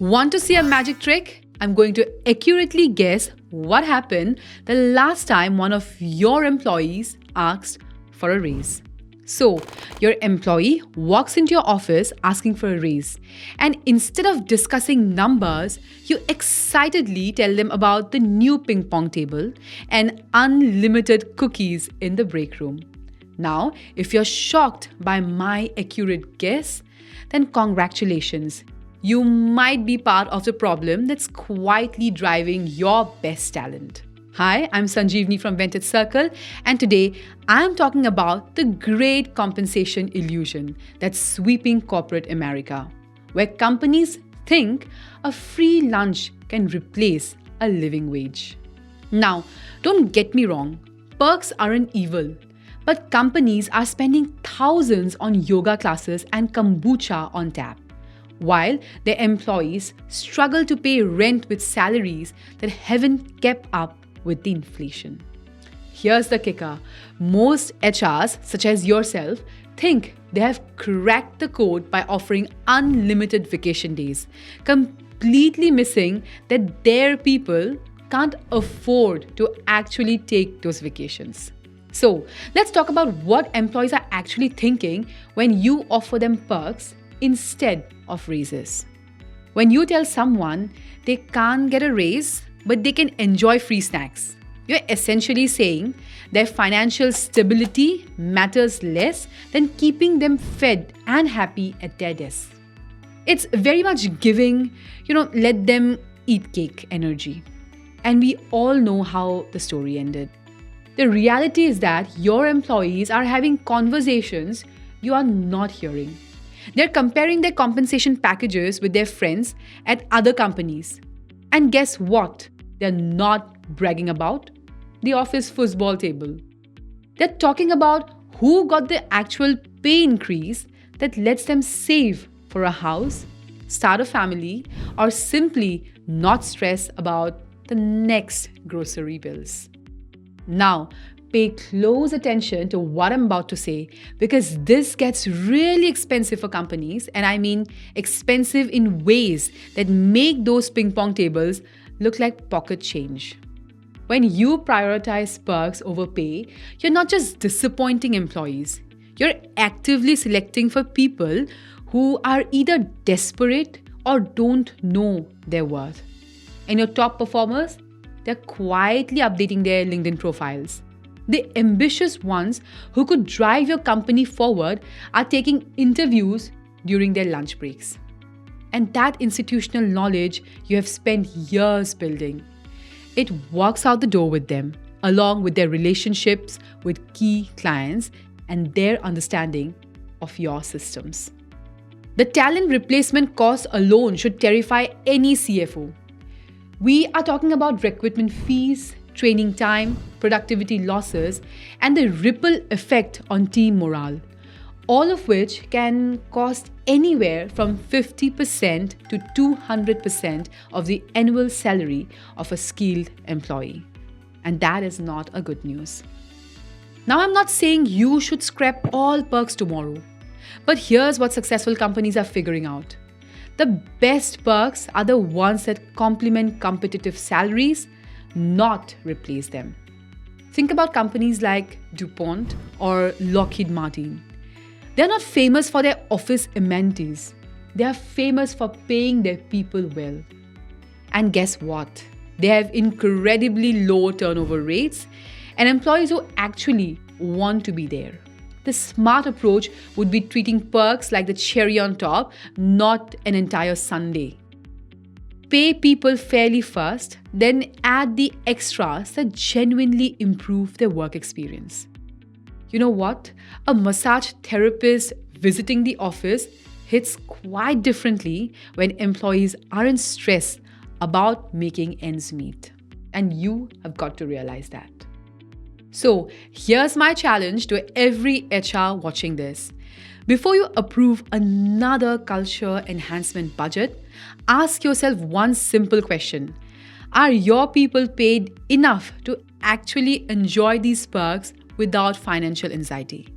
Want to see a magic trick? I'm going to accurately guess what happened the last time one of your employees asked for a raise. So, your employee walks into your office asking for a raise, and instead of discussing numbers, you excitedly tell them about the new ping pong table and unlimited cookies in the break room. Now, if you're shocked by my accurate guess, then congratulations. You might be part of the problem that's quietly driving your best talent. Hi, I'm Sanjeevni from Vented Circle, and today I'm talking about the great compensation illusion that's sweeping corporate America, where companies think a free lunch can replace a living wage. Now, don't get me wrong, perks aren't evil, but companies are spending thousands on yoga classes and kombucha on tap, while their employees struggle to pay rent with salaries that haven't kept up with the inflation. Here's the kicker. Most HRs, such as yourself, think they have cracked the code by offering unlimited vacation days, completely missing that their people can't afford to actually take those vacations. So, let's talk about what employees are actually thinking when you offer them perks instead of raises. When you tell someone they can't get a raise, but they can enjoy free snacks, you're essentially saying their financial stability matters less than keeping them fed and happy at their desk. It's very much giving, let them eat cake energy. And we all know how the story ended. The reality is that your employees are having conversations you are not hearing. They're comparing their compensation packages with their friends at other companies. And guess what? They're not bragging about the office football table. They're talking about who got the actual pay increase that lets them save for a house, start a family, or simply not stress about the next grocery bills. Now, pay close attention to what I'm about to say, because this gets really expensive for companies, and I mean expensive in ways that make those ping pong tables look like pocket change. When you prioritize perks over pay, you're not just disappointing employees, you're actively selecting for people who are either desperate or don't know their worth. And your top performers, they're quietly updating their LinkedIn profiles. The ambitious ones who could drive your company forward are taking interviews during their lunch breaks. And that institutional knowledge you have spent years building, it walks out the door with them, along with their relationships with key clients and their understanding of your systems. The talent replacement cost alone should terrify any CFO. We are talking about recruitment fees, training time, productivity losses, and the ripple effect on team morale, all of which can cost anywhere from 50% to 200% of the annual salary of a skilled employee. And that is not a good news. Now, I'm not saying you should scrap all perks tomorrow, but here's what successful companies are figuring out. The best perks are the ones that complement competitive salaries, not replace them. Think about companies like DuPont or Lockheed Martin. They're not famous for their office amenities. They are famous for paying their people well. And guess what? They have incredibly low turnover rates and employees who actually want to be there. The smart approach would be treating perks like the cherry on top, not an entire sundae. Pay people fairly first, then add the extras that genuinely improve their work experience. You know what? A massage therapist visiting the office hits quite differently when employees aren't stressed about making ends meet. And you have got to realize that. So, here's my challenge to every HR watching this. Before you approve another culture enhancement budget, ask yourself one simple question. Are your people paid enough to actually enjoy these perks without financial anxiety?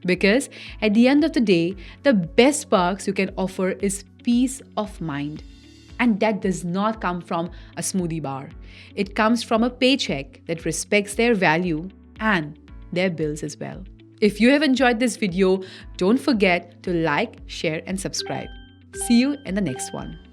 Because at the end of the day, the best perks you can offer is peace of mind. And that does not come from a smoothie bar. It comes from a paycheck that respects their value and their bills as well. If you have enjoyed this video, don't forget to like, share, and subscribe. See you in the next one.